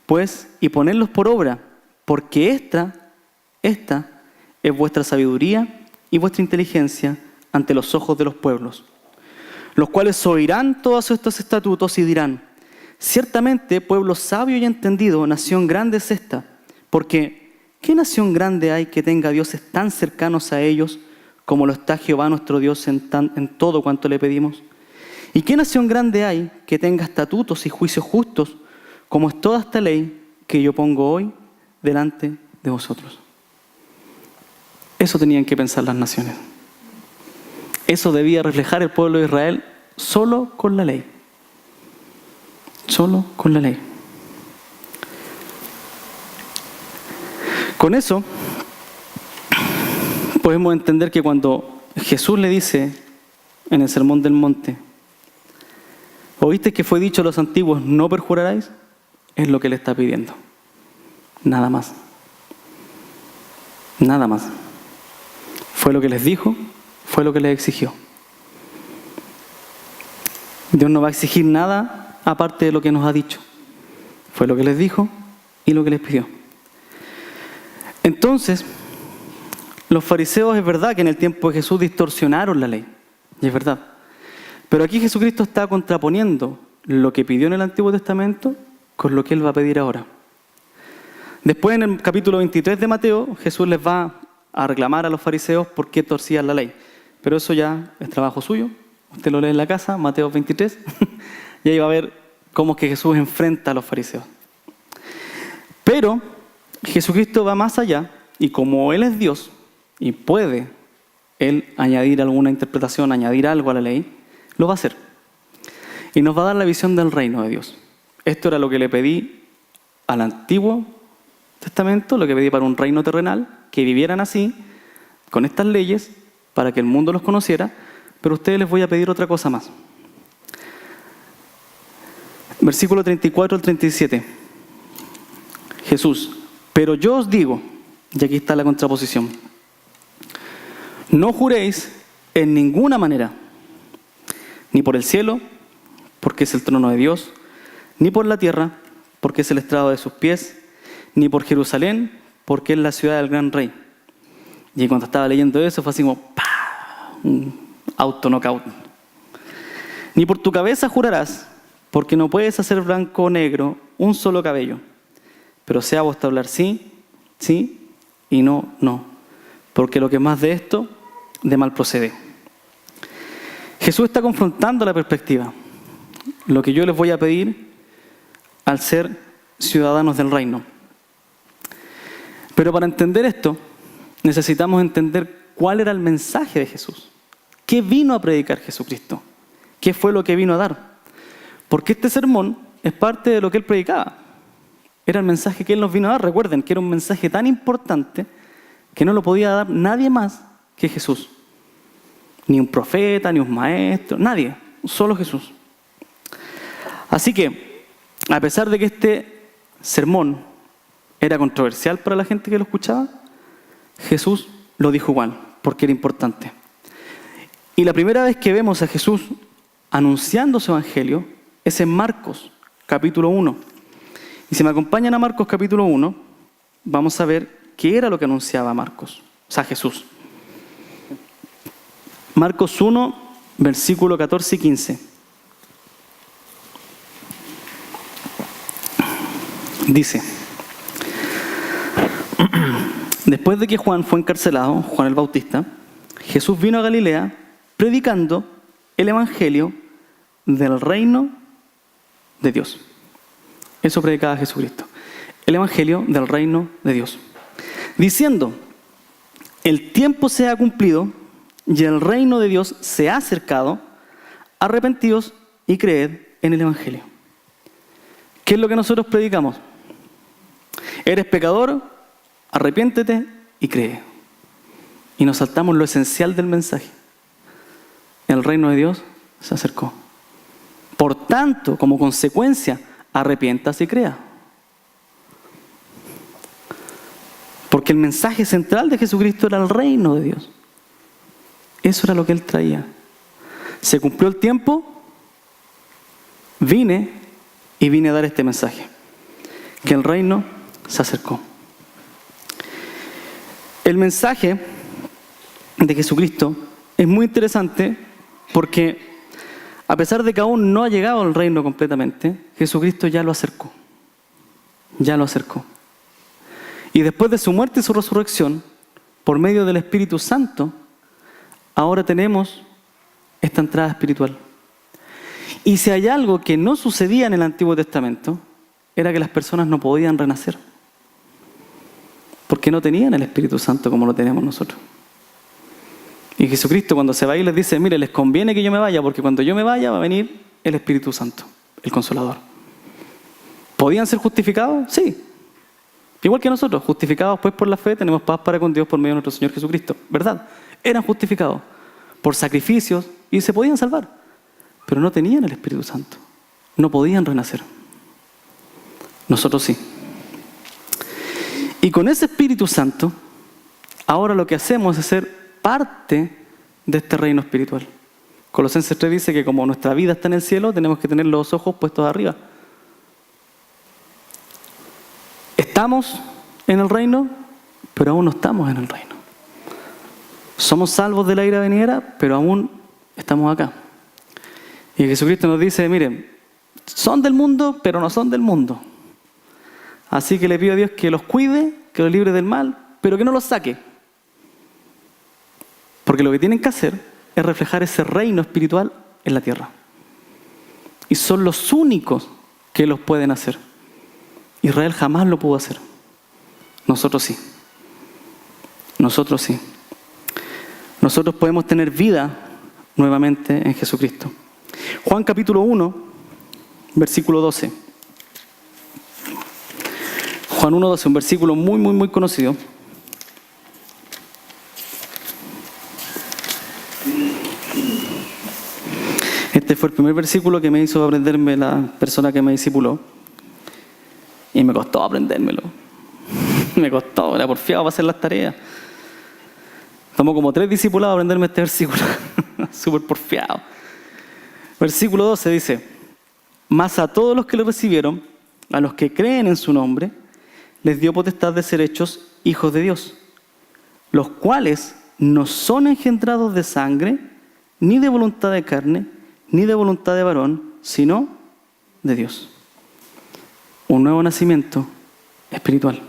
pues, y ponedlos por obra, porque esta es vuestra sabiduría y vuestra inteligencia ante los ojos de los pueblos, los cuales oirán todos estos estatutos y dirán: ciertamente pueblo sabio y entendido, nación grande es esta, porque ¿qué nación grande hay que tenga dioses tan cercanos a ellos como lo está Jehová nuestro Dios en todo cuanto le pedimos? ¿Y qué nación grande hay que tenga estatutos y juicios justos como es toda esta ley que yo pongo hoy delante de vosotros? Eso tenían que pensar las naciones. Eso debía reflejar el pueblo de Israel solo con la ley. Solo con la ley. Con eso podemos entender que cuando Jesús le dice en el Sermón del Monte: ¿oíste que fue dicho a los antiguos, no perjuraréis? Es lo que le está pidiendo. Nada más. Nada más. Fue lo que les dijo, fue lo que les exigió. Dios no va a exigir nada aparte de lo que nos ha dicho. Fue lo que les dijo y lo que les pidió. Entonces, los fariseos, es verdad que en el tiempo de Jesús distorsionaron la ley, y es verdad. Pero aquí Jesucristo está contraponiendo lo que pidió en el Antiguo Testamento con lo que Él va a pedir ahora. Después, en el capítulo 23 de Mateo, Jesús les va a reclamar a los fariseos por qué torcían la ley. pero eso ya es trabajo suyo. Usted lo lee en la casa, Mateo 23, y ahí va a ver cómo es que Jesús enfrenta a los fariseos. Pero Jesucristo va más allá, y como Él es Dios, y puede Él añadir alguna interpretación, añadir algo a la ley, lo va a hacer. Y nos va a dar la visión del reino de Dios. Esto era lo que le pedí al Antiguo Testamento, lo que pedí para un reino terrenal, que vivieran así, con estas leyes, para que el mundo los conociera, pero a ustedes les voy a pedir otra cosa más. Versículo 34 al 37. Jesús, pero yo os digo, y aquí está la contraposición, no juréis en ninguna manera, ni por el cielo, porque es el trono de Dios, ni por la tierra, porque es el estrado de sus pies, ni por Jerusalén, porque es la ciudad del gran rey. Y cuando estaba leyendo eso fue así como ¡pah! Un auto-knockout. Ni por tu cabeza jurarás, porque no puedes hacer blanco o negro un solo cabello. Pero sea vuestro hablar sí, sí, y no, no. Porque lo que más de esto, de mal procede. Jesús está confrontando la perspectiva. Lo que yo les voy a pedir al ser ciudadanos del reino. Pero para entender esto, necesitamos entender cuál era el mensaje de Jesús. ¿Qué vino a predicar Jesucristo? ¿Qué fue lo que vino a dar? Porque este sermón es parte de lo que Él predicaba. Era el mensaje que Él nos vino a dar. Recuerden que era un mensaje tan importante que no lo podía dar nadie más que Jesús. Ni un profeta, ni un maestro, nadie. Solo Jesús. Así que, a pesar de que este sermón era controversial para la gente que lo escuchaba, Jesús lo dijo igual, porque era importante. Y la primera vez que vemos a Jesús anunciando su evangelio es en Marcos, capítulo 1. Y si me acompañan a Marcos, capítulo 1, vamos a ver qué era lo que anunciaba Marcos, o sea, Jesús. Marcos 1, versículo 14 y 15. Dice: después de que Juan fue encarcelado, Juan el Bautista, Jesús vino a Galilea predicando el evangelio del reino de Dios. Eso predicaba Jesucristo. El evangelio del reino de Dios. Diciendo: el tiempo se ha cumplido y el reino de Dios se ha acercado, arrepentidos y creed en el evangelio. ¿Qué es lo que nosotros predicamos? Eres pecador, arrepiéntete y cree. Y nos saltamos lo esencial del mensaje. El reino de Dios se acercó. Por tanto, como consecuencia, arrepiéntase y crea. Porque el mensaje central de Jesucristo era el reino de Dios. Eso era lo que Él traía. Se cumplió el tiempo, vine a dar este mensaje. Que el reino se acercó. El mensaje de Jesucristo es muy interesante porque a pesar de que aún no ha llegado al reino completamente, Jesucristo ya lo acercó. Ya lo acercó. Y después de su muerte y su resurrección, por medio del Espíritu Santo, ahora tenemos esta entrada espiritual. Y si hay algo que no sucedía en el Antiguo Testamento, era que las personas no podían renacer. Porque no tenían el Espíritu Santo como lo tenemos nosotros. Y Jesucristo cuando se va y les dice: mire, les conviene que yo me vaya, porque cuando yo me vaya va a venir el Espíritu Santo, el Consolador. ¿Podían ser justificados? Sí. Igual que nosotros, justificados pues por la fe, tenemos paz para con Dios por medio de nuestro Señor Jesucristo. ¿Verdad? Eran justificados por sacrificios y se podían salvar. Pero no tenían el Espíritu Santo. No podían renacer. Nosotros sí. Y con ese Espíritu Santo, ahora lo que hacemos es ser parte de este reino espiritual. Colosenses 3 dice que como nuestra vida está en el cielo, tenemos que tener los ojos puestos arriba. Estamos en el reino, pero aún no estamos en el reino. Somos salvos de la ira venidera, pero aún estamos acá. Y Jesucristo nos dice: miren, son del mundo, pero no son del mundo. Así que le pido a Dios que los cuide, que los libre del mal, pero que no los saque. Porque lo que tienen que hacer es reflejar ese reino espiritual en la tierra. Y son los únicos que los pueden hacer. Israel jamás lo pudo hacer. Nosotros sí. Nosotros sí. Nosotros podemos tener vida nuevamente en Jesucristo. Juan capítulo 1, versículo 12. Juan 1, 12, un versículo muy conocido. Este fue el primer versículo que me hizo aprenderme la persona que me discipuló. Y me costó aprendérmelo. Me costó, era porfiado para hacer las tareas. Tomó como 3 discipulados aprenderme este versículo. Súper porfiado. Versículo 12 dice: mas a todos los que le recibieron, a los que creen en su nombre, les dio potestad de ser hechos hijos de Dios, los cuales no son engendrados de sangre, ni de voluntad de carne, ni de voluntad de varón, sino de Dios. Un nuevo nacimiento espiritual.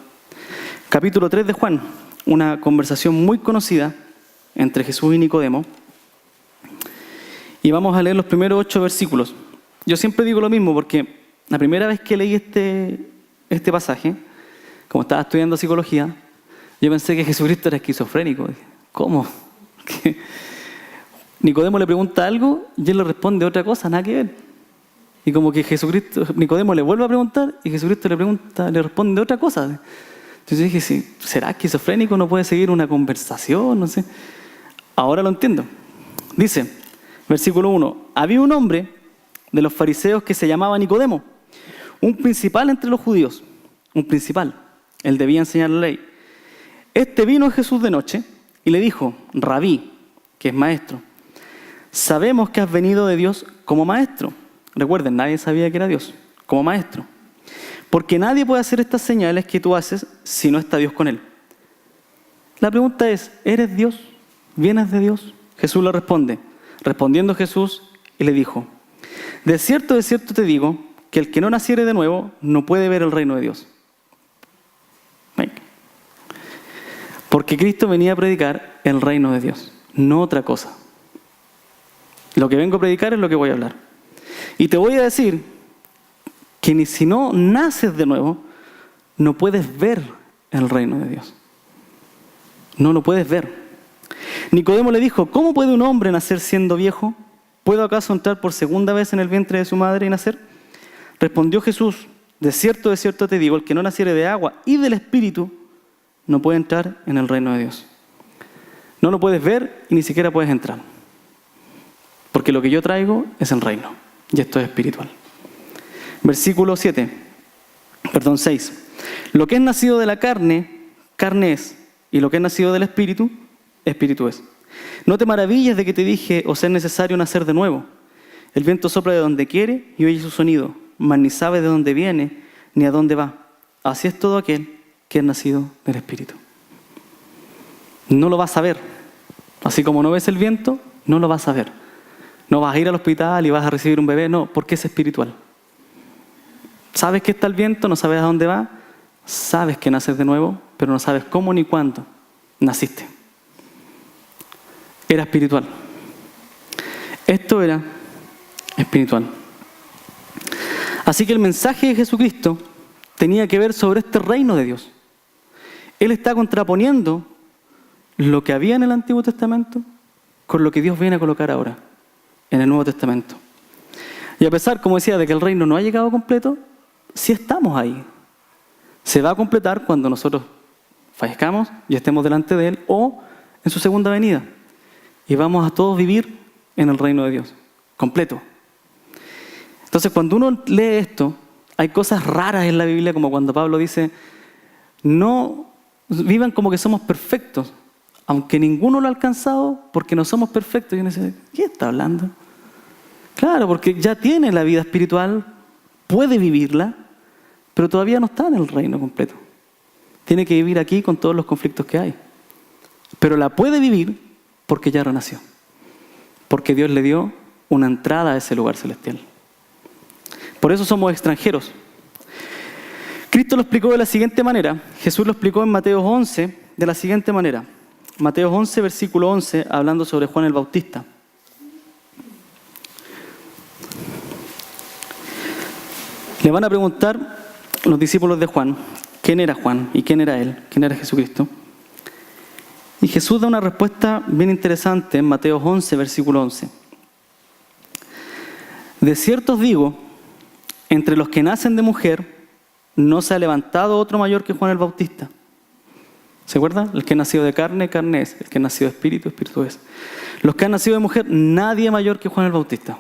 Capítulo 3 de Juan, una conversación muy conocida entre Jesús y Nicodemo. Y vamos a leer los primeros 8 versículos. Yo siempre digo lo mismo porque la primera vez que leí este pasaje, como estaba estudiando psicología, yo pensé que Jesucristo era esquizofrénico. ¿Cómo? ¿Qué? Nicodemo le pregunta algo y él le responde otra cosa, nada que ver. Y como que Nicodemo le vuelve a preguntar y Jesucristo le responde otra cosa. Entonces dije, sí, ¿será esquizofrénico? ¿No puede seguir una conversación? No sé. Ahora lo entiendo. Dice, versículo 1, había un hombre de los fariseos que se llamaba Nicodemo, un principal entre los judíos, un principal, él debía enseñar la ley. Este vino a Jesús de noche y le dijo, Rabí, que es maestro, sabemos que has venido de Dios como maestro. Recuerden, nadie sabía que era Dios, como maestro. Porque nadie puede hacer estas señales que tú haces si no está Dios con él. La pregunta es, ¿eres Dios? ¿Vienes de Dios? Jesús le responde. Respondiendo Jesús, y le dijo, de cierto te digo, que el que no naciere de nuevo no puede ver el reino de Dios. Porque Cristo venía a predicar el reino de Dios, no otra cosa. Lo que vengo a predicar es lo que voy a hablar. Y te voy a decir que ni si no naces de nuevo, no puedes ver el reino de Dios. No lo puedes ver. Nicodemo le dijo, ¿cómo puede un hombre nacer siendo viejo? ¿Puedo acaso entrar por segunda vez en el vientre de su madre y nacer? Respondió Jesús, de cierto te digo, el que no naciere de agua y del Espíritu, no puede entrar en el reino de Dios. No lo puedes ver y ni siquiera puedes entrar. Porque lo que yo traigo es el reino. Y esto es espiritual. Versículo 6. Lo que es nacido de la carne, carne es. Y lo que es nacido del Espíritu, Espíritu es. No te maravilles de que te dije, os es necesario nacer de nuevo. El viento sopla de donde quiere y oye su sonido, mas ni sabe de dónde viene ni a dónde va. Así es todo aquel que es nacido del Espíritu. No lo vas a ver. Así como no ves el viento, no lo vas a ver. No vas a ir al hospital y vas a recibir un bebé, no, porque es espiritual. Sabes que está el viento, no sabes a dónde va, sabes que naces de nuevo, pero no sabes cómo ni cuándo naciste. Era espiritual. Esto era espiritual. Así que el mensaje de Jesucristo tenía que ver sobre este reino de Dios. Él está contraponiendo lo que había en el Antiguo Testamento con lo que Dios viene a colocar ahora en el Nuevo Testamento. Y a pesar, como decía, de que el reino no ha llegado completo, sí estamos ahí. Se va a completar cuando nosotros fallezcamos y estemos delante de Él o en su segunda venida. Y vamos a todos vivir en el reino de Dios, completo. Entonces, cuando uno lee esto, hay cosas raras en la Biblia, como cuando Pablo dice, no vivan como que somos perfectos, aunque ninguno lo ha alcanzado, porque no somos perfectos. Y uno dice, ¿qué está hablando? Claro, porque ya tiene la vida espiritual, puede vivirla, pero todavía no está en el reino completo. Tiene que vivir aquí con todos los conflictos que hay. Pero la puede vivir porque ya renació. Porque Dios le dio una entrada a ese lugar celestial. Por eso somos extranjeros. Cristo lo explicó de la siguiente manera. Jesús lo explicó en Mateo 11 de la siguiente manera. Mateo 11, versículo 11, hablando sobre Juan el Bautista. Le van a preguntar los discípulos de Juan, ¿quién era Juan y quién era él? ¿Quién era Jesucristo? Y Jesús da una respuesta bien interesante en Mateo 11, versículo 11. De cierto os digo, entre los que nacen de mujer, no se ha levantado otro mayor que Juan el Bautista. ¿Se acuerdan? El que ha nacido de carne, carne es. El que ha nacido de espíritu, espíritu es. Los que han nacido de mujer, nadie mayor que Juan el Bautista.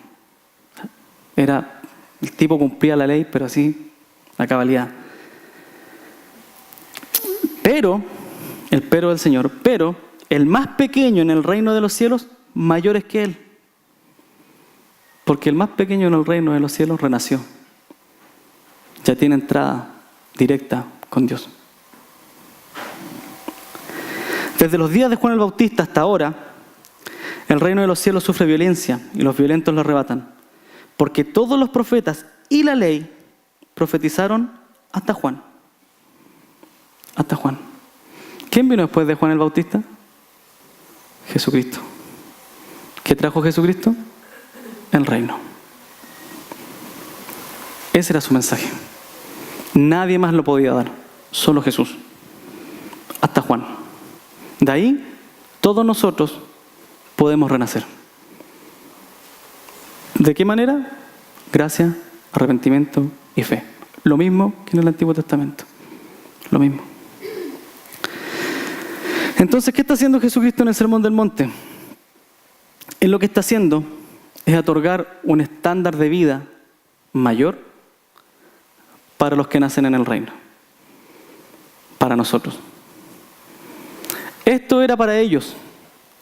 Era, el tipo cumplía la ley, pero así, la cabalidad. Pero, el pero del Señor, pero el más pequeño en el reino de los cielos, mayor es que él. Porque el más pequeño en el reino de los cielos renació. Ya tiene entrada directa con Dios. Desde los días de Juan el Bautista hasta ahora, el reino de los cielos sufre violencia y los violentos lo arrebatan. Porque todos los profetas y la ley profetizaron hasta Juan. Hasta Juan. ¿Quién vino después de Juan el Bautista? Jesucristo. ¿Qué trajo Jesucristo? El reino. Ese era su mensaje. Nadie más lo podía dar, solo Jesús. Hasta Juan. De ahí, todos nosotros podemos renacer. ¿De qué manera? Gracia, arrepentimiento y fe. Lo mismo que en el Antiguo Testamento. Lo mismo. Entonces, ¿qué está haciendo Jesucristo en el Sermón del Monte? Él lo que está haciendo es otorgar un estándar de vida mayor para los que nacen en el reino. Para nosotros. Esto era para ellos.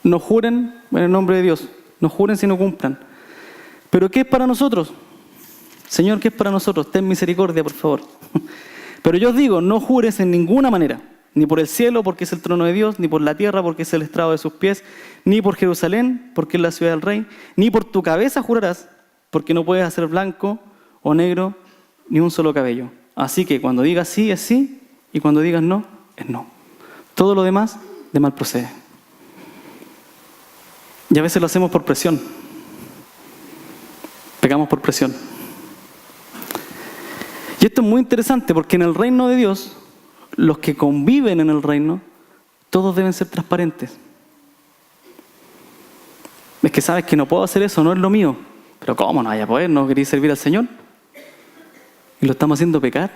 No juren en el nombre de Dios. No juren si no cumplan. ¿Pero qué es para nosotros? Señor, ¿qué es para nosotros? Ten misericordia, por favor. Pero yo os digo, no jures en ninguna manera. Ni por el cielo, porque es el trono de Dios, ni por la tierra, porque es el estrado de sus pies, ni por Jerusalén, porque es la ciudad del rey, ni por tu cabeza jurarás, porque no puedes hacer blanco o negro ni un solo cabello. Así que cuando digas sí, es sí, y cuando digas no, es no. Todo lo demás, de mal procede. Y a veces lo hacemos por presión. Pecamos por presión. Y esto es muy interesante porque en el reino de Dios, los que conviven en el reino, todos deben ser transparentes. Es que sabes que no puedo hacer eso, no es lo mío. Pero ¿cómo no vaya a poder? ¿No queréis servir al Señor? Y lo estamos haciendo pecar.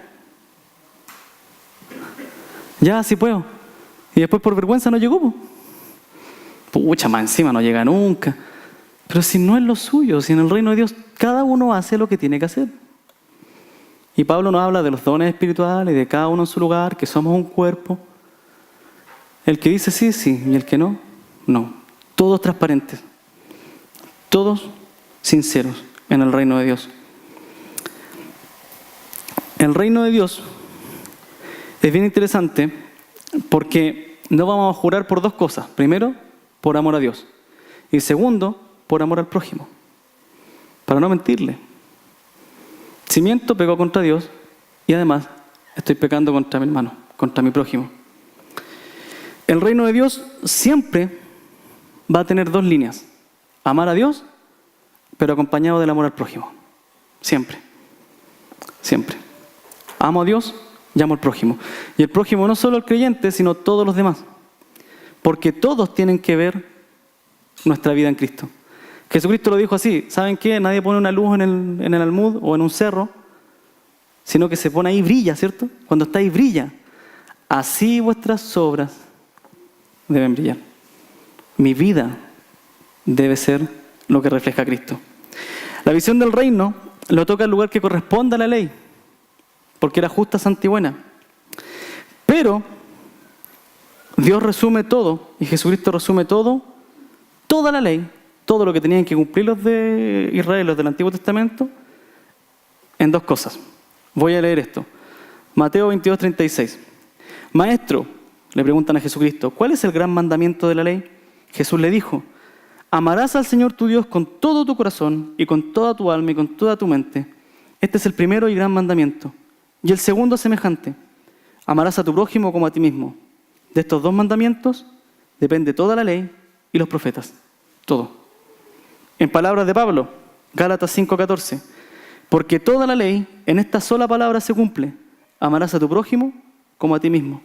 Ya, sí puedo. Y después por vergüenza no llegó. Pucha, más encima no llega nunca. Pero si no es lo suyo, si en el reino de Dios cada uno hace lo que tiene que hacer. Y Pablo nos habla de los dones espirituales, de cada uno en su lugar, que somos un cuerpo. El que dice sí, sí, y el que no, no. Todos transparentes. Todos sinceros en el reino de Dios. El reino de Dios es bien interesante porque no vamos a jurar por dos cosas. Primero, por amor a Dios. Y segundo, por amor al prójimo. Para no mentirle. Si miento, pego contra Dios y además estoy pecando contra mi hermano, contra mi prójimo. El reino de Dios siempre va a tener dos líneas. Amar a Dios, pero acompañado del amor al prójimo. Siempre. Siempre. Amo a Dios y amo al prójimo. Y el prójimo no solo el creyente, sino todos los demás. Porque todos tienen que ver nuestra vida en Cristo. Jesucristo lo dijo así, ¿saben qué? Nadie pone una luz en el almud o en un cerro, sino que se pone ahí y brilla, ¿cierto? Cuando está ahí brilla. Así vuestras obras deben brillar. Mi vida debe ser lo que refleja a Cristo. La visión del reino lo toca el lugar que corresponde a la ley, porque era justa, santa y buena. Pero Dios resume todo, y Jesucristo resume todo, toda la ley, todo lo que tenían que cumplir los de Israel, los del Antiguo Testamento, en dos cosas. Voy a leer esto. Mateo 22, 36. Maestro, le preguntan a Jesucristo, ¿cuál es el gran mandamiento de la ley? Jesús le dijo, amarás al Señor tu Dios con todo tu corazón y con toda tu alma y con toda tu mente. Este es el primero y gran mandamiento. Y el segundo es semejante. Amarás a tu prójimo como a ti mismo. De estos dos mandamientos depende toda la ley y los profetas. Todo. En palabras de Pablo, Gálatas 5:14. Porque toda la ley en esta sola palabra se cumple. Amarás a tu prójimo como a ti mismo.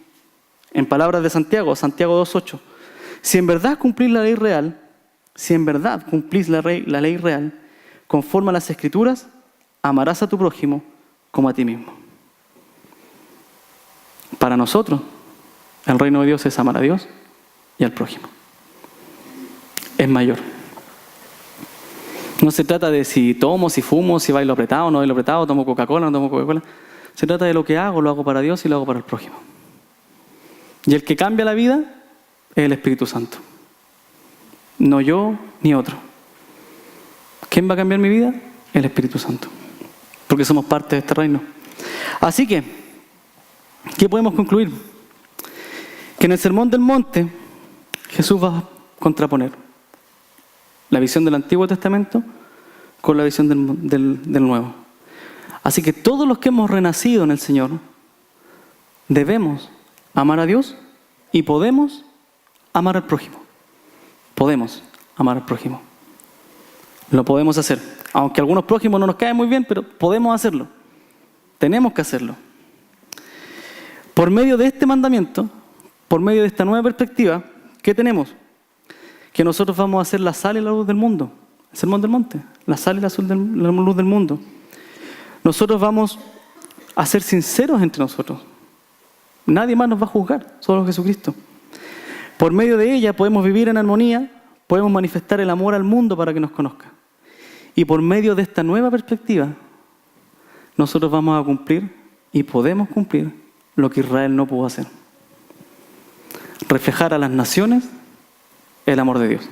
En palabras de Santiago, Santiago 2:8. Si en verdad cumplís la ley real, conforme a las Escrituras, amarás a tu prójimo como a ti mismo. Para nosotros, el reino de Dios es amar a Dios y al prójimo. Es mayor. No se trata de si tomo, si fumo, si bailo apretado o no bailo apretado, tomo Coca-Cola o no tomo Coca-Cola. Se trata de lo que hago, lo hago para Dios y lo hago para el prójimo. Y el que cambia la vida es el Espíritu Santo. No yo ni otro. ¿Quién va a cambiar mi vida? El Espíritu Santo. Porque somos parte de este reino. Así que, ¿qué podemos concluir? Que en el Sermón del Monte Jesús va a contraponer la visión del Antiguo Testamento con la visión del Nuevo. Así que todos los que hemos renacido en el Señor debemos amar a Dios y podemos amar al prójimo. Podemos amar al prójimo. Lo podemos hacer. Aunque a algunos prójimos no nos caen muy bien, pero podemos hacerlo. Tenemos que hacerlo. Por medio de este mandamiento, por medio de esta nueva perspectiva, ¿qué tenemos? Que nosotros vamos a ser la sal y la luz del mundo. El Sermón del Monte, la sal y la luz del mundo. Nosotros vamos a ser sinceros entre nosotros. Nadie más nos va a juzgar, solo Jesucristo. Por medio de ella podemos vivir en armonía, podemos manifestar el amor al mundo para que nos conozca. Y por medio de esta nueva perspectiva, nosotros vamos a cumplir y podemos cumplir lo que Israel no pudo hacer. Reflejar a las naciones el amor de Dios.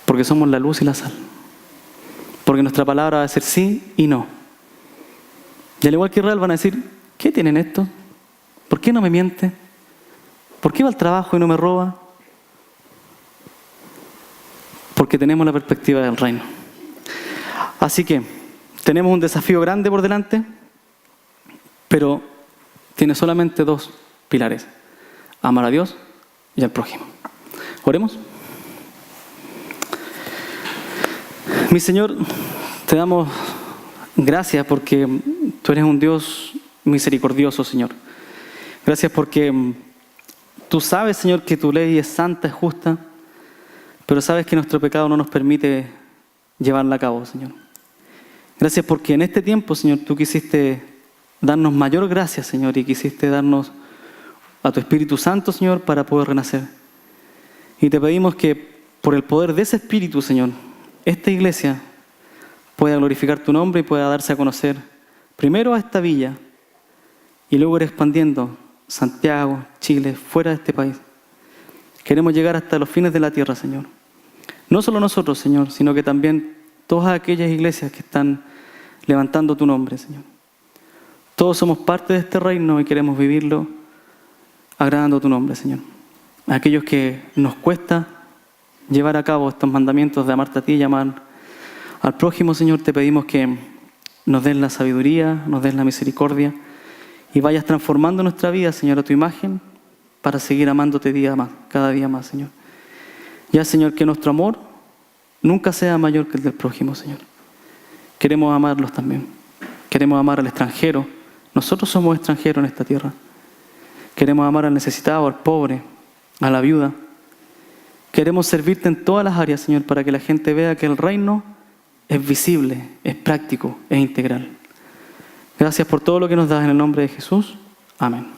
Porque somos la luz y la sal. Porque nuestra palabra va a ser sí y no. Y al igual que Israel van a decir, ¿qué tienen esto? ¿Por qué no me miente? ¿Por qué va al trabajo y no me roba? Porque tenemos la perspectiva del reino. Así que tenemos un desafío grande por delante, pero tiene solamente dos pilares: amar a Dios y al prójimo. Oremos. Mi Señor, te damos gracias porque tú eres un Dios misericordioso, Señor. Gracias porque tú sabes, Señor, que tu ley es santa, es justa, pero sabes que nuestro pecado no nos permite llevarla a cabo, Señor. Gracias porque en este tiempo, Señor, tú quisiste darnos mayor gracia, Señor, y quisiste darnos a tu Espíritu Santo, Señor, para poder renacer. Y te pedimos que por el poder de ese Espíritu, Señor, esta iglesia pueda glorificar tu nombre y pueda darse a conocer primero a esta villa y luego ir expandiendo Santiago, Chile, fuera de este país. Queremos llegar hasta los fines de la tierra, Señor. No solo nosotros, Señor, sino que también todas aquellas iglesias que están levantando tu nombre, Señor. Todos somos parte de este reino y queremos vivirlo agradando tu nombre, Señor. A aquellos que nos cuesta llevar a cabo estos mandamientos de amarte a ti y amar al prójimo, Señor, te pedimos que nos des la sabiduría, nos des la misericordia y vayas transformando nuestra vida, Señor, a tu imagen para seguir amándote cada día más, Señor. Ya, Señor, que nuestro amor nunca sea mayor que el del prójimo, Señor. Queremos amarlos también. Queremos amar al extranjero. Nosotros somos extranjeros en esta tierra. Queremos amar al necesitado, al pobre, a la viuda. Queremos servirte en todas las áreas, Señor, para que la gente vea que el reino es visible, es práctico, es integral. Gracias por todo lo que nos das en el nombre de Jesús. Amén.